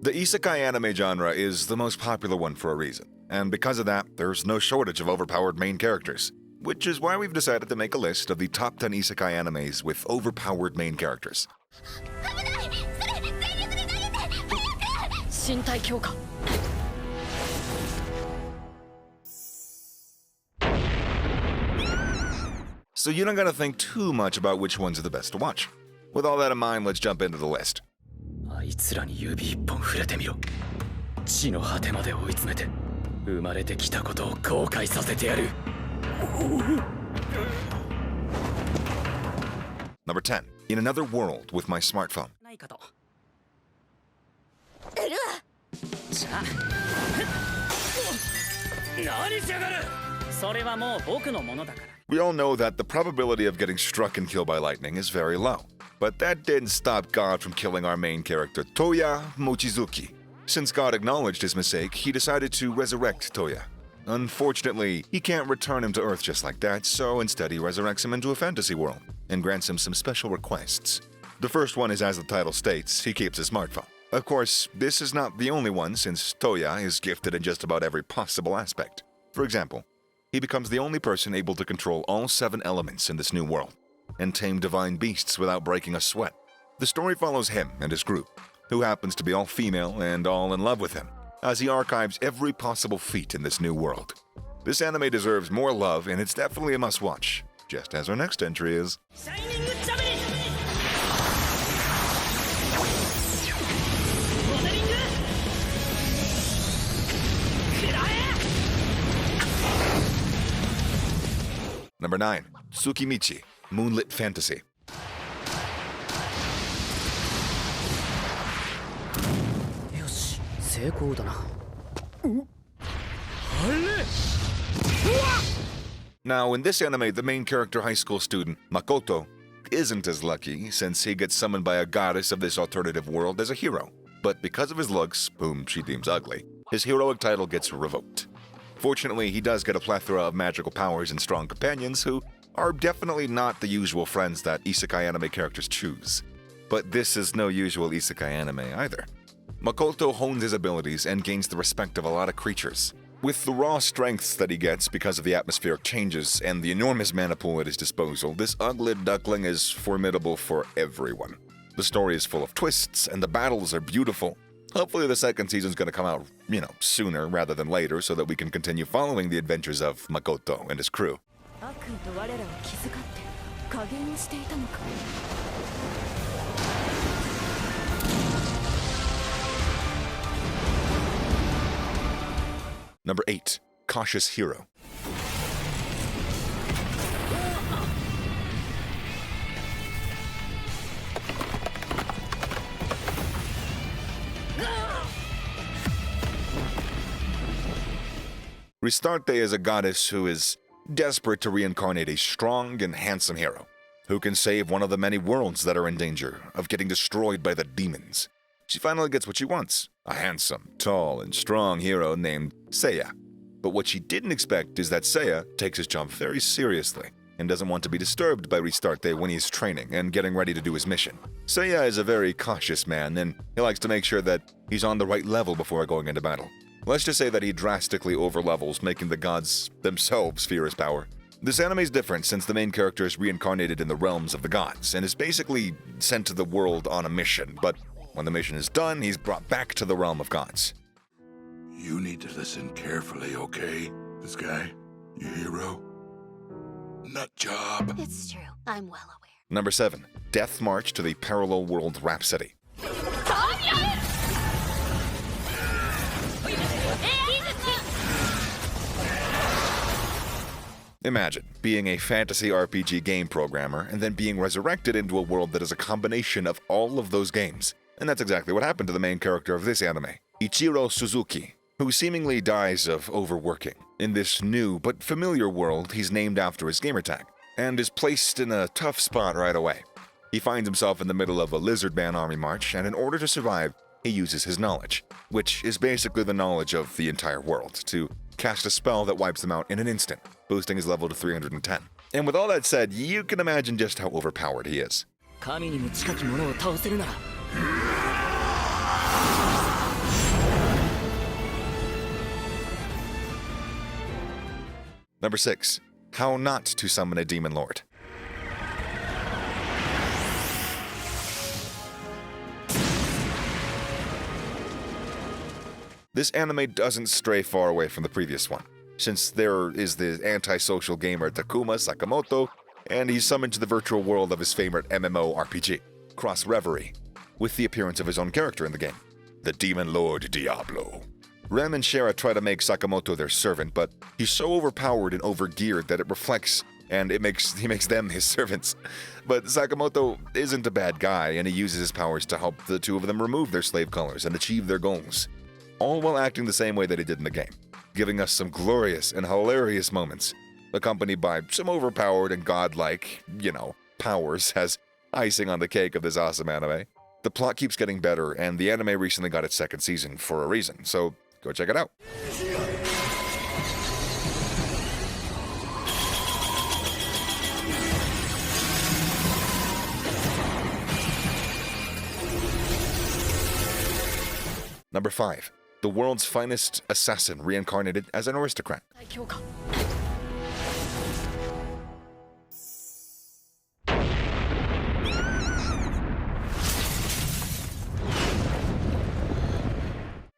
The isekai anime genre is the most popular one for a reason, and because of that, there's no shortage of overpowered main characters, which is why we've decided to make a list of the top 10 isekai animes with overpowered main characters. So you don't gotta think too much about which ones are the best to watch. With all that in mind, let's jump into the list. Number 10. In Another World with My Smartphone. We all know that the probability of getting struck and killed by lightning is very low. But that didn't stop God from killing our main character, Toya Mochizuki. Since God acknowledged his mistake, he decided to resurrect Toya. Unfortunately, he can't return him to Earth just like that, so instead he resurrects him into a fantasy world and grants him some special requests. The first one is, as the title states, he keeps his smartphone. Of course, this is not the only one, since Toya is gifted in just about every possible aspect. For example, he becomes the only person able to control all 7 elements in this new world and tame divine beasts without breaking a sweat. The story follows him and his group, who happens to be all female and all in love with him, as he archives every possible feat in this new world. This anime deserves more love, and it's definitely a must-watch, just as our next entry is. Number 9. Tsukimichi, Moonlit Fantasy. Now, in this anime, the main character, high school student Makoto, isn't as lucky since he gets summoned by a goddess of this alternative world as a hero. But because of his looks, whom she deems ugly, his heroic title gets revoked. Fortunately, he does get a plethora of magical powers and strong companions who are definitely not the usual friends that isekai anime characters choose. But this is no usual isekai anime either. Makoto hones his abilities and gains the respect of a lot of creatures. With the raw strengths that he gets because of the atmospheric changes and the enormous mana pool at his disposal, this ugly duckling is formidable for everyone. The story is full of twists and the battles are beautiful. Hopefully the second season's gonna come out, sooner rather than later so that we can continue following the adventures of Makoto and his crew. Number 8. Cautious Hero. Restarte is a goddess who is desperate to reincarnate a strong and handsome hero who can save one of the many worlds that are in danger of getting destroyed by the demons. She finally gets what she wants, a handsome, tall, and strong hero named Seiya. But what she didn't expect is that Seiya takes his job very seriously and doesn't want to be disturbed by Restarte when he's training and getting ready to do his mission. Seiya is a very cautious man, and he likes to make sure that he's on the right level before going into battle. Let's just say that he drastically overlevels, making the gods themselves fear his power. This anime is different since the main character is reincarnated in the realms of the gods and is basically sent to the world on a mission, but when the mission is done, he's brought back to the realm of gods. You need to listen carefully, okay? This guy, your hero, nut job. It's true. I'm well aware. Number 7. Death March to the Parallel World Rhapsody. Imagine being a fantasy RPG game programmer and then being resurrected into a world that is a combination of all of those games. And that's exactly what happened to the main character of this anime, Ichiro Suzuki, who seemingly dies of overworking. In this new but familiar world, he's named after his gamertag and is placed in a tough spot right away. He finds himself in the middle of a lizardman army march, and in order to survive, he uses his knowledge, which is basically the knowledge of the entire world, to cast a spell that wipes him out in an instant, boosting his level to 310. And with all that said, you can imagine just how overpowered he is. Number 6. How not to summon a demon lord. This anime doesn't stray far away from the previous one, since there is the antisocial gamer Takuma Sakamoto, and he's summoned to the virtual world of his favorite MMORPG, Cross Reverie, with the appearance of his own character in the game, the Demon Lord Diablo. Rem and Shara try to make Sakamoto their servant, but he's so overpowered and overgeared that it reflects, and he makes them his servants. But Sakamoto isn't a bad guy, and he uses his powers to help the two of them remove their slave colors and achieve their goals, all while acting the same way that he did in the game, giving us some glorious and hilarious moments, accompanied by some overpowered and godlike, powers as icing on the cake of this awesome anime. The plot keeps getting better, and the anime recently got its second season for a reason, so go check it out. Number 5. The world's finest assassin reincarnated as an aristocrat.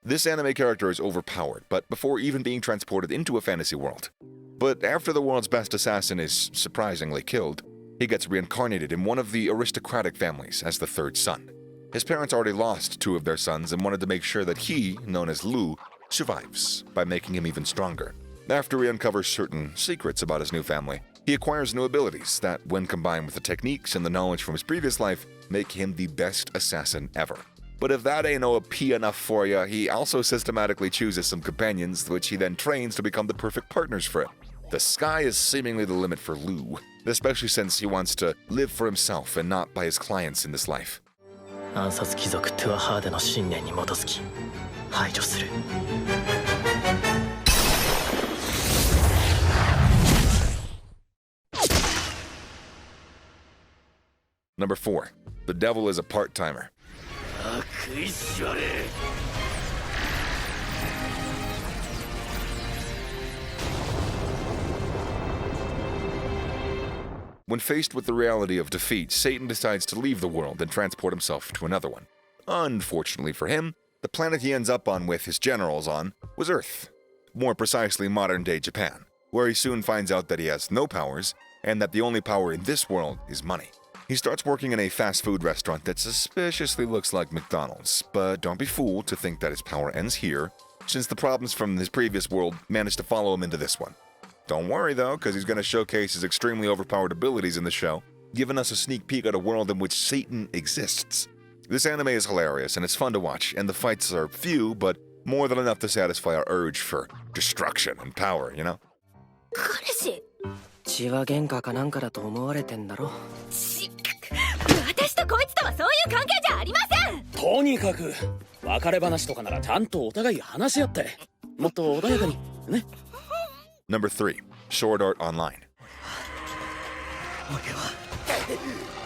This anime character is overpowered, but before even being transported into a fantasy world. But after the world's best assassin is surprisingly killed, he gets reincarnated in one of the aristocratic families as the third son. His parents already lost 2 of their sons and wanted to make sure that he, known as Lu, survives by making him even stronger. After he uncovers certain secrets about his new family, he acquires new abilities that, when combined with the techniques and the knowledge from his previous life, make him the best assassin ever. But if that ain't OP enough for ya, he also systematically chooses some companions, which he then trains to become the perfect partners for him. The sky is seemingly the limit for Lu, especially since he wants to live for himself and not by his clients in this life. 暗殺貴族トゥアハーデの信念に基づき排除する。Number 4. The devil is a part-timer. When faced with the reality of defeat, Satan decides to leave the world and transport himself to another one. Unfortunately for him, the planet he ends up on with his generals on was Earth, more precisely modern-day Japan, where he soon finds out that he has no powers and that the only power in this world is money. He starts working in a fast food restaurant that suspiciously looks like McDonald's, but don't be fooled to think that his power ends here, since the problems from his previous world managed to follow him into this one. Don't worry though, because he's going to showcase his extremely overpowered abilities in the show, giving us a sneak peek at a world in which Satan exists. This anime is hilarious and it's fun to watch, and the fights are few, but more than enough to satisfy our urge for destruction and power, you know? 血は喧嘩かなんかだと思われてんだろ。私とこいつとはそういう関係じゃありません。とにかく別れ話とかならちゃんとお互い話し合ってもっと穏やかにね。Number 3. Sword Art Online. 俺は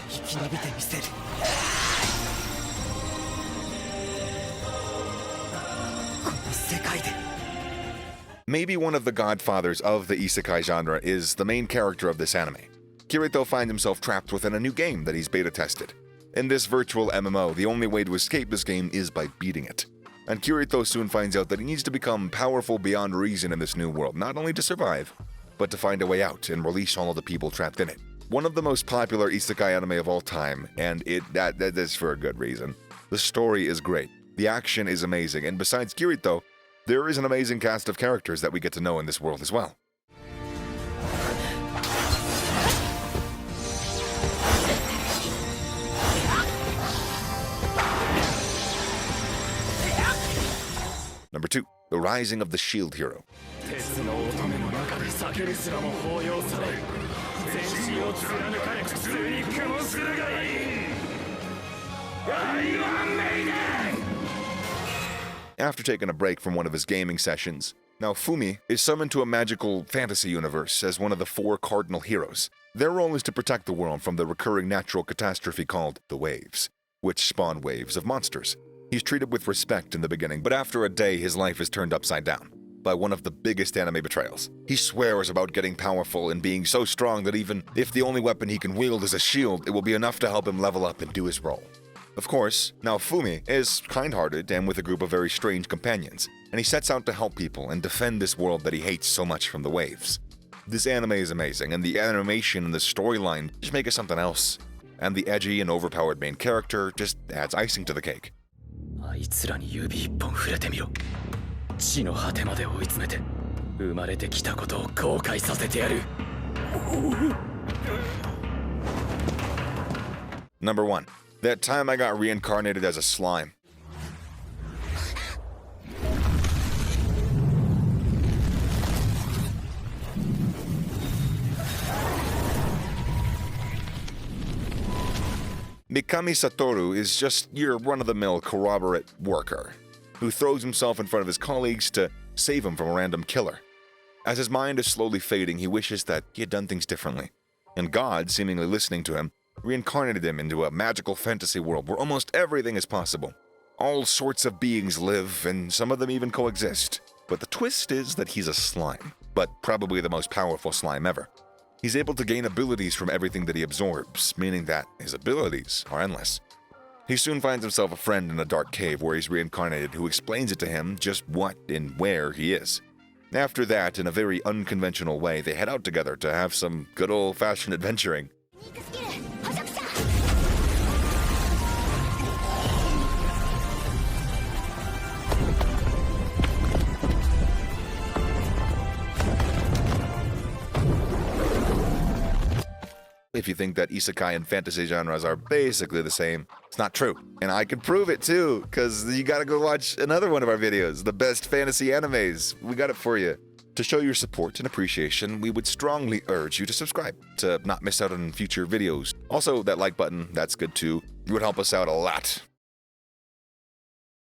生き延びてみせる。この世界で。Maybe one of the godfathers of the Isekai genre is the main character of this anime. Kirito finds himself trapped within a new game that he's beta tested. In this virtual MMO, the only way to escape this game is by beating it. And Kirito soon finds out that he needs to become powerful beyond reason in this new world, not only to survive, but to find a way out and release all of the people trapped in it. One of the most popular isekai anime of all time, and that is for a good reason. The story is great, the action is amazing, and besides Kirito, there is an amazing cast of characters that we get to know in this world as well. Number 2. The Rising of the Shield Hero. After taking a break from one of his gaming sessions, now Fumi is summoned to a magical fantasy universe as one of the 4 cardinal heroes. Their role is to protect the world from the recurring natural catastrophe called the waves, which spawn waves of monsters. He's treated with respect in the beginning, but after a day his life is turned upside down. by one of the biggest anime betrayals. He swears about getting powerful and being so strong that even if the only weapon he can wield is a shield, it will be enough to help him level up and do his role. Of course, now Fumi is kind-hearted and with a group of very strange companions, and he sets out to help people and defend this world that he hates so much from the waves. This anime is amazing, and the animation and the storyline just make it something else. And the edgy and overpowered main character just adds icing to the cake. あいつらに指一本触れてみろ。地の果てまで追い詰めて、生まれてきたことを後悔させてやる。Number 1. That time I got reincarnated as a slime. Mikami Satoru is just your run-of-the-mill corroborate worker, who throws himself in front of his colleagues to save him from a random killer. As his mind is slowly fading, he wishes that he had done things differently. And God, seemingly listening to him, reincarnated him into a magical fantasy world where almost everything is possible. All sorts of beings live, and some of them even coexist. But the twist is that he's a slime, but probably the most powerful slime ever. He's able to gain abilities from everything that he absorbs, meaning that his abilities are endless. He soon finds himself a friend in a dark cave where he's reincarnated who explains it to him just what and where he is. After that, in a very unconventional way, they head out together to have some good old-fashioned adventuring. If you think that isekai and fantasy genres are basically the same, it's not true. And I can prove it too, because you gotta go watch another one of our videos, the best fantasy animes. We got it for you. To show your support and appreciation, we would strongly urge you to subscribe to not miss out on future videos. Also, that like button, that's good too. It would help us out a lot.